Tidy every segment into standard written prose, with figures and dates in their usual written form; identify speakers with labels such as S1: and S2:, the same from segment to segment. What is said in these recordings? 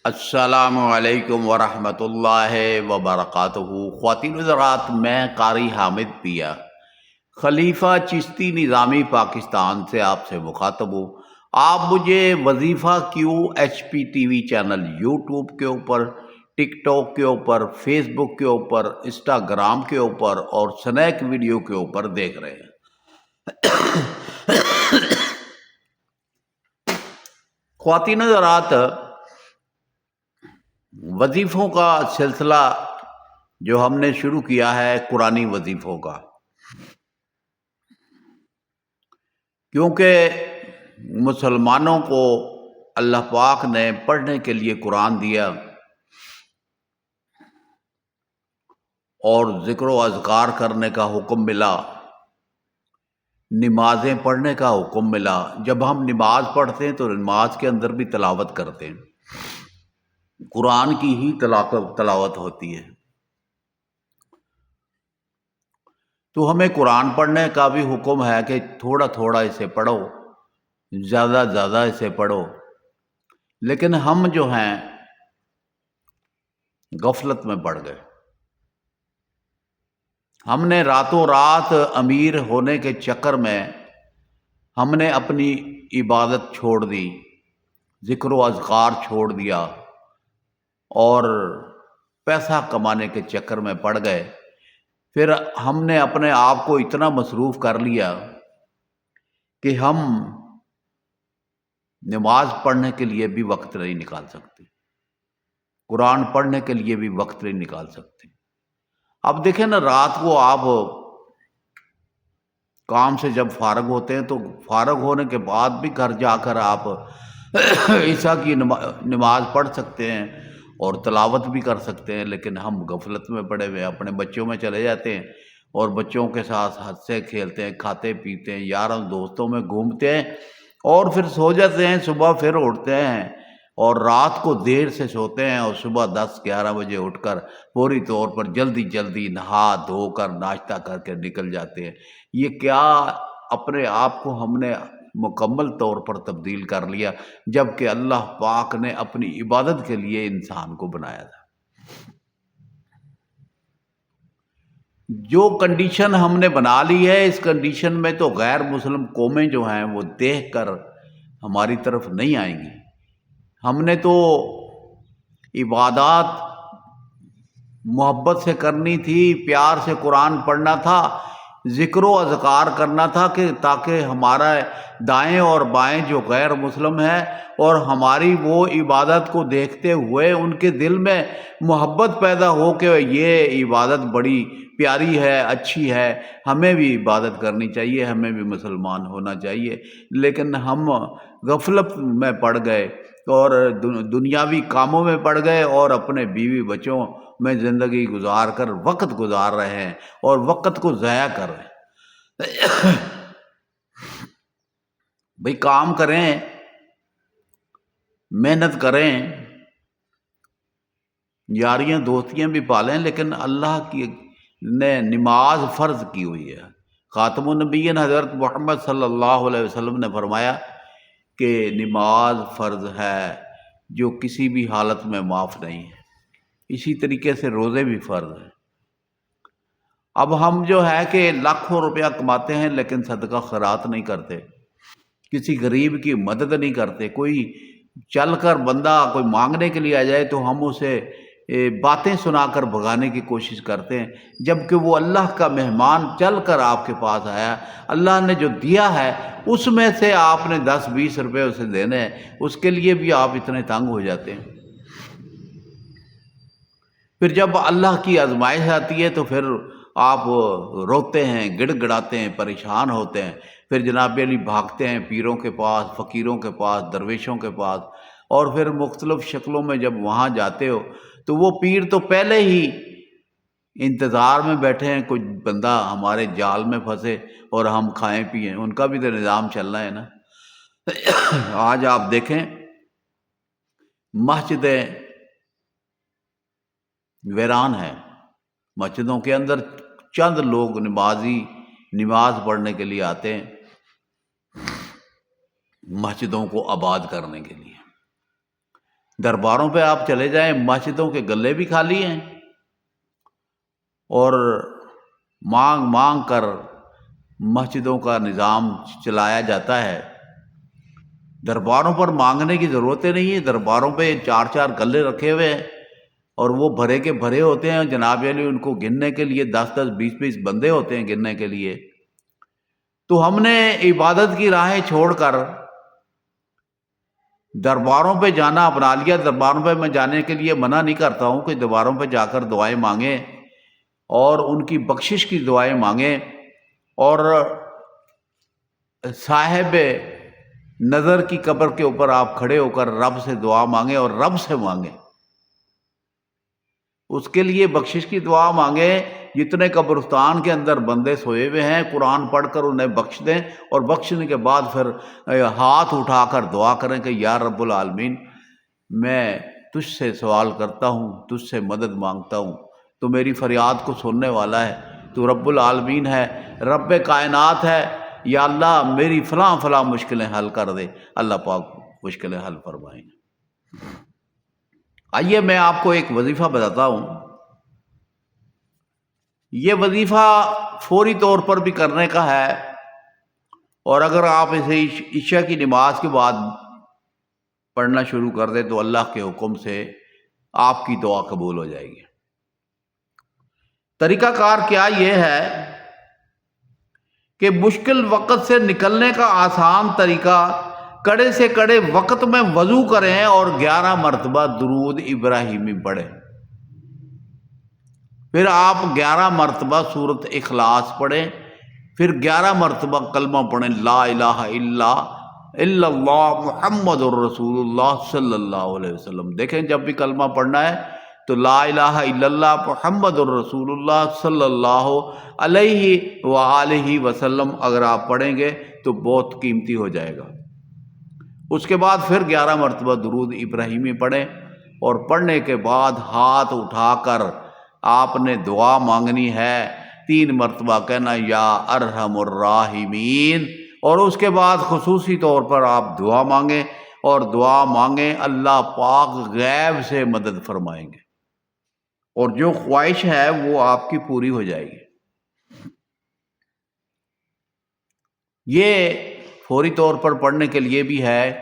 S1: السلام علیکم ورحمۃ اللہ وبرکاتہ۔ خواتین حضرات، میں قاری حامد پیا خلیفہ چشتی نظامی پاکستان سے آپ سے مخاطب ہوں۔ آپ مجھے وظیفہ Q H P T V channel YouTube کے اوپر، ٹک ٹاک کے اوپر، فیس بک کے اوپر، انسٹاگرام کے اوپر اور سنیک ویڈیو کے اوپر دیکھ رہے ہیں۔ خواتین حضرات، وظیفوں کا سلسلہ جو ہم نے شروع کیا ہے قرآنی وظیفوں کا، کیونکہ مسلمانوں کو اللہ پاک نے پڑھنے کے لیے قرآن دیا اور ذکر و اذکار کرنے کا حکم ملا، نمازیں پڑھنے کا حکم ملا۔ جب ہم نماز پڑھتے ہیں تو نماز کے اندر بھی تلاوت کرتے ہیں، قرآن کی ہی تلاوت ہوتی ہے۔ تو ہمیں قرآن پڑھنے کا بھی حکم ہے کہ تھوڑا تھوڑا اسے پڑھو، زیادہ زیادہ اسے پڑھو، لیکن ہم جو ہیں غفلت میں پڑ گئے۔ ہم نے راتوں رات امیر ہونے کے چکر میں ہم نے اپنی عبادت چھوڑ دی، ذکر و اذکار چھوڑ دیا اور پیسہ کمانے کے چکر میں پڑ گئے۔ پھر ہم نے اپنے آپ کو اتنا مصروف کر لیا کہ ہم نماز پڑھنے کے لیے بھی وقت نہیں نکال سکتے، قرآن پڑھنے کے لیے بھی وقت نہیں نکال سکتے۔ اب دیکھیں نا، رات کو آپ کام سے جب فارغ ہوتے ہیں تو فارغ ہونے کے بعد بھی گھر جا کر آپ عشاء کی نماز پڑھ سکتے ہیں اور تلاوت بھی کر سکتے ہیں، لیکن ہم غفلت میں پڑے ہوئے اپنے بچوں میں چلے جاتے ہیں اور بچوں کے ساتھ ہنستے کھیلتے ہیں، کھاتے پیتے ہیں، یاروں دوستوں میں گھومتے ہیں اور پھر سو جاتے ہیں۔ صبح پھر اٹھتے ہیں اور رات کو دیر سے سوتے ہیں اور صبح 10-11 بجے اٹھ کر فوری طور پر جلدی جلدی نہا دھو کر ناشتہ کر کے نکل جاتے ہیں۔ یہ کیا اپنے آپ کو ہم نے مکمل طور پر تبدیل کر لیا، جبکہ اللہ پاک نے اپنی عبادت کے لیے انسان کو بنایا تھا۔ جو کنڈیشن ہم نے بنا لی ہے، اس کنڈیشن میں تو غیر مسلم قومیں جو ہیں وہ دیکھ کر ہماری طرف نہیں آئیں گی۔ ہم نے تو عبادات محبت سے کرنی تھی، پیار سے قرآن پڑھنا تھا، ذکر و اذکار کرنا تھا کہ تاکہ ہمارا دائیں اور بائیں جو غیر مسلم ہیں اور ہماری وہ عبادت کو دیکھتے ہوئے ان کے دل میں محبت پیدا ہو کہ یہ عبادت بڑی پیاری ہے، اچھی ہے، ہمیں بھی عبادت کرنی چاہیے، ہمیں بھی مسلمان ہونا چاہیے۔ لیکن ہم غفلت میں پڑ گئے اور دنیاوی کاموں میں پڑ گئے اور اپنے بیوی بچوں میں زندگی گزار کر وقت گزار رہے ہیں اور وقت کو ضائع کر رہے ہیں۔ بھئی کام کریں، محنت کریں، یاریاں دوستیاں بھی پالیں، لیکن اللہ کی نے نماز فرض کی ہوئی ہے۔ خاتم النبیین حضرت محمد صلی اللہ علیہ وسلم نے فرمایا کہ نماز فرض ہے جو کسی بھی حالت میں معاف نہیں ہے۔ اسی طریقے سے روزے بھی فرض ہیں۔ اب ہم جو ہے کہ لاکھوں روپیہ کماتے ہیں لیکن صدقہ خیرات نہیں کرتے، کسی غریب کی مدد نہیں کرتے۔ کوئی چل کر بندہ کوئی مانگنے کے لیے آ جائے تو ہم اسے باتیں سنا کر بھگانے کی کوشش کرتے ہیں، جبکہ وہ اللہ کا مہمان چل کر آپ کے پاس آیا، اللہ نے جو دیا ہے اس میں سے آپ نے 10-20 روپے اسے دینے ہیں، اس کے لیے بھی آپ اتنے تنگ ہو جاتے ہیں۔ پھر جب اللہ کی آزمائش آتی ہے تو پھر آپ روتے ہیں، گڑ گڑاتے ہیں، پریشان ہوتے ہیں، پھر جناب علی بھاگتے ہیں پیروں کے پاس، فقیروں کے پاس، درویشوں کے پاس، اور پھر مختلف شکلوں میں جب وہاں جاتے ہو تو وہ پیر تو پہلے ہی انتظار میں بیٹھے ہیں کوئی بندہ ہمارے جال میں پھنسے اور ہم کھائیں پئیں، ان کا بھی تو نظام چلنا ہے نا۔ آج آپ دیکھیں مسجدیں ویران ہیں، مسجدوں کے اندر چند لوگ نماز پڑھنے کے لیے آتے ہیں، مسجدوں کو آباد کرنے کے لیے۔ درباروں پہ آپ چلے جائیں، مسجدوں کے گلے بھی خالی ہیں، اور مانگ مانگ کر مسجدوں کا نظام چلایا جاتا ہے۔ درباروں پر مانگنے کی ضرورت نہیں ہے، درباروں پہ 4 4 گلے رکھے ہوئے ہیں اور وہ بھرے کے بھرے ہوتے ہیں، جناب علی ان کو گننے کے لیے 10 10 20 20 بندے ہوتے ہیں گننے کے لیے۔ تو ہم نے عبادت کی راہیں چھوڑ کر درباروں پہ جانا اپنا لیا۔ درباروں پہ میں جانے کے لیے منع نہیں کرتا ہوں کہ درباروں پہ جا کر دعائیں مانگیں اور ان کی بخشش کی دعائیں مانگیں، اور صاحب نظر کی قبر کے اوپر آپ کھڑے ہو کر رب سے دعا مانگیں اور رب سے مانگیں، اس کے لیے بخشش کی دعا مانگیں۔ جتنے قبرستان کے اندر بندے سوئے ہوئے ہیں، قرآن پڑھ کر انہیں بخش دیں، اور بخشنے کے بعد پھر ہاتھ اٹھا کر دعا کریں کہ یا رب العالمین، میں تجھ سے سوال کرتا ہوں، تجھ سے مدد مانگتا ہوں، تو میری فریاد کو سننے والا ہے، تو رب العالمین ہے، رب کائنات ہے، یا اللہ میری فلاں فلاں مشکلیں حل کر دے۔ اللہ پاک مشکلیں حل فرمائیں۔ آئیے میں آپ کو ایک وظیفہ بتاتا ہوں۔ یہ وظیفہ فوری طور پر بھی کرنے کا ہے، اور اگر آپ اسے عشاء کی نماز کے بعد پڑھنا شروع کر دیں تو اللہ کے حکم سے آپ کی دعا قبول ہو جائے گی۔ طریقہ کار کیا یہ ہے کہ مشکل وقت سے نکلنے کا آسان طریقہ، کڑے سے کڑے وقت میں وضو کریں اور 11 مرتبہ درود ابراہیمی پڑھیں۔ پھر آپ 11 مرتبہ سورۃ اخلاص پڑھیں، پھر 11 مرتبہ کلمہ پڑھیں، لا الہ الا اللہ محمد الرسول اللہ صلی اللہ علیہ وسلم۔ دیکھیں جب بھی کلمہ پڑھنا ہے تو لا الہ الا اللہ محمد الرسول اللہ صلی اللہ علیہ وآلہ وسلم اگر آپ پڑھیں گے تو بہت قیمتی ہو جائے گا۔ اس کے بعد پھر 11 مرتبہ درود ابراہیمی پڑھیں، اور پڑھنے کے بعد ہاتھ اٹھا کر آپ نے دعا مانگنی ہے، 3 مرتبہ کہنا یا ارحم الراحمین، اور اس کے بعد خصوصی طور پر آپ دعا مانگیں، اور دعا مانگیں اللہ پاک غیب سے مدد فرمائیں گے، اور جو خواہش ہے وہ آپ کی پوری ہو جائے گی۔ یہ فوری طور پر پڑھنے کے لیے بھی ہے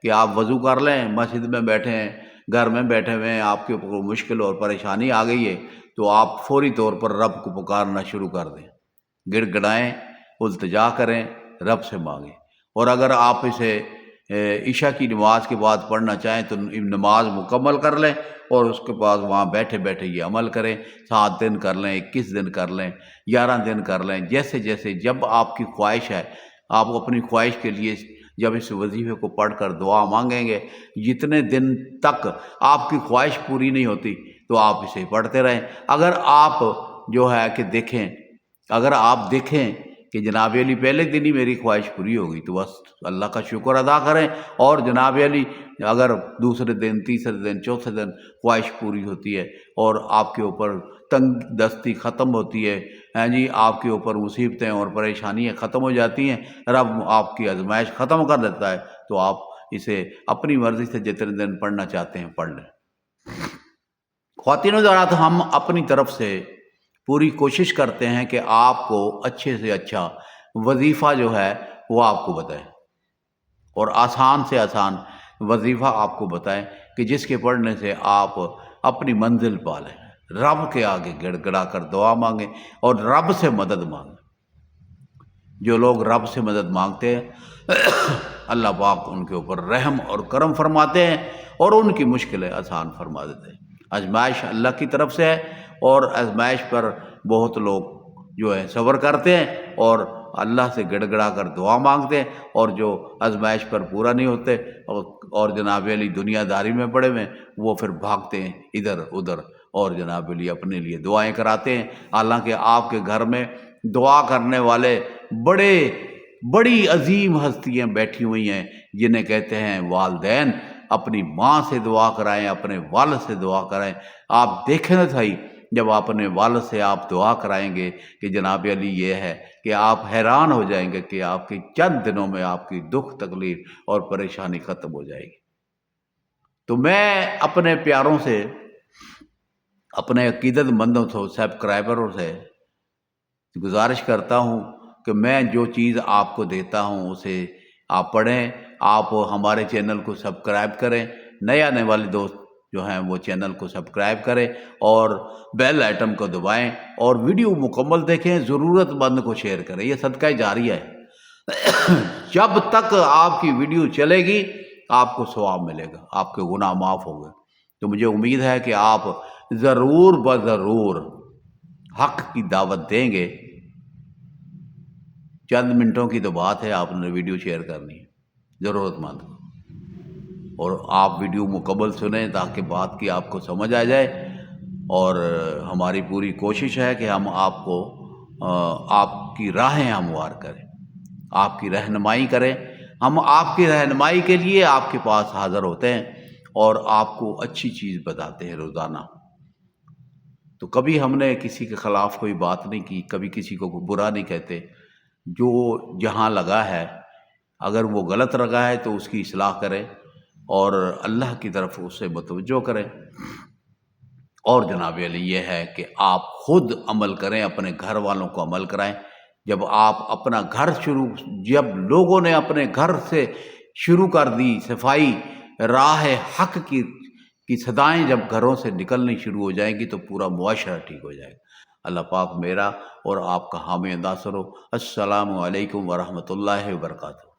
S1: کہ آپ وضو کر لیں، مسجد میں بیٹھے ہیں، گھر میں بیٹھے ہوئے ہیں، آپ کے اوپر کوئی مشکل اور پریشانی آ گئی ہے تو آپ فوری طور پر رب کو پکارنا شروع کر دیں، گڑ گڑائیں، التجا کریں، رب سے مانگیں۔ اور اگر آپ اسے عشاء کی نماز کے بعد پڑھنا چاہیں تو نماز مکمل کر لیں، اور اس کے بعد وہاں بیٹھے بیٹھے یہ عمل کریں، 7 دن کر لیں، 21 دن کر لیں، 11 دن کر لیں، جیسے جیسے جب آپ کی خواہش ہے۔ آپ اپنی خواہش کے لیے جب اس وظیفے کو پڑھ کر دعا مانگیں گے، جتنے دن تک آپ کی خواہش پوری نہیں ہوتی تو آپ اسے پڑھتے رہیں۔ اگر آپ جو ہے کہ دیکھیں، اگر آپ دیکھیں کہ جناب علی پہلے دن ہی میری خواہش پوری ہو گئی تو بس اللہ کا شکر ادا کریں، اور جناب علی اگر دوسرے دن، تیسرے دن، چوتھے دن خواہش پوری ہوتی ہے اور آپ کے اوپر تنگ دستی ختم ہوتی ہے، ہاں جی، آپ کے اوپر مصیبتیں اور پریشانیاں ختم ہو جاتی ہیں، رب آپ کی آزمائش ختم کر دیتا ہے، تو آپ اسے اپنی مرضی سے جتنے دن پڑھنا چاہتے ہیں پڑھ لیں۔ خواتین و حضرات، ہم اپنی طرف سے پوری کوشش کرتے ہیں کہ آپ کو اچھے سے اچھا وظیفہ جو ہے وہ آپ کو بتائیں، اور آسان سے آسان وظیفہ آپ کو بتائیں کہ جس کے پڑھنے سے آپ اپنی منزل پا لیں، رب کے آگے گڑ گڑا کر دعا مانگیں اور رب سے مدد مانگیں۔ جو لوگ رب سے مدد مانگتے ہیں اللہ پاک ان کے اوپر رحم اور کرم فرماتے ہیں اور ان کی مشکلیں آسان فرما دیتے ہیں۔ آزمائش اللہ کی طرف سے ہے، اور آزمائش پر بہت لوگ جو ہے صبر کرتے ہیں اور اللہ سے گڑ گڑا کر دعا مانگتے ہیں، اور جو آزمائش پر پورا نہیں ہوتے اور جناب علی دنیا داری میں پڑے ہوئے وہ پھر بھاگتے ہیں ادھر ادھر، اور جناب علی اپنے لیے دعائیں کراتے ہیں۔ حالانکہ آپ کے گھر میں دعا کرنے والے بڑی عظیم ہستیاں بیٹھی ہوئی ہیں جنہیں کہتے ہیں والدین۔ اپنی ماں سے دعا کرائیں، اپنے والد سے دعا کرائیں۔ آپ دیکھیں نہ صحیح، جب اپنے والد سے آپ دعا کرائیں گے کہ جناب علی یہ ہے کہ آپ حیران ہو جائیں گے کہ آپ کی چند دنوں میں آپ کی دکھ تکلیف اور پریشانی ختم ہو جائے گی۔ تو میں اپنے پیاروں سے، اپنے عقیدت مندوں سے، سبسکرائبروں سے گزارش کرتا ہوں کہ میں جو چیز آپ کو دیتا ہوں اسے آپ پڑھیں، آپ ہمارے چینل کو سبسکرائب کریں، نئے آنے والے دوست جو ہیں وہ چینل کو سبسکرائب کریں اور بیل آئٹم کو دبائیں اور ویڈیو مکمل دیکھیں، ضرورت مند کو شیئر کریں، یہ صدقہ جاریہ ہے۔ جب تک آپ کی ویڈیو چلے گی آپ کو ثواب ملے گا، آپ کے گناہ معاف ہو گئے۔ تو مجھے امید ہے کہ آپ ضرور بضرور حق کی دعوت دیں گے۔ چند منٹوں کی تو بات ہے، آپ نے ویڈیو شیئر کرنی ہے ضرورت مند کو، اور آپ ویڈیو مکمل سنیں تاکہ بات کی آپ کو سمجھ آ جائے۔ اور ہماری پوری کوشش ہے کہ ہم آپ کو آپ کی راہیں ہموار کریں، آپ کی رہنمائی کریں۔ ہم آپ کی رہنمائی کے لیے آپ کے پاس حاضر ہوتے ہیں اور آپ کو اچھی چیز بتاتے ہیں روزانہ۔ تو کبھی ہم نے کسی کے خلاف کوئی بات نہیں کی، کبھی کسی کو برا نہیں کہتے۔ جو جہاں لگا ہے، اگر وہ غلط لگا ہے تو اس کی اصلاح کریں اور اللہ کی طرف اس سے متوجہ کریں۔ اور جناب علی یہ ہے کہ آپ خود عمل کریں، اپنے گھر والوں کو عمل کرائیں۔ جب آپ اپنا گھر جب لوگوں نے اپنے گھر سے شروع کر دی صفائی، راہ حق کی صدائیں جب گھروں سے نکلنی شروع ہو جائیں گی تو پورا معاشرہ ٹھیک ہو جائے گا۔ اللہ پاک میرا اور آپ کا حامی ناصر ہو۔ السلام علیکم ورحمۃ اللہ وبرکاتہ۔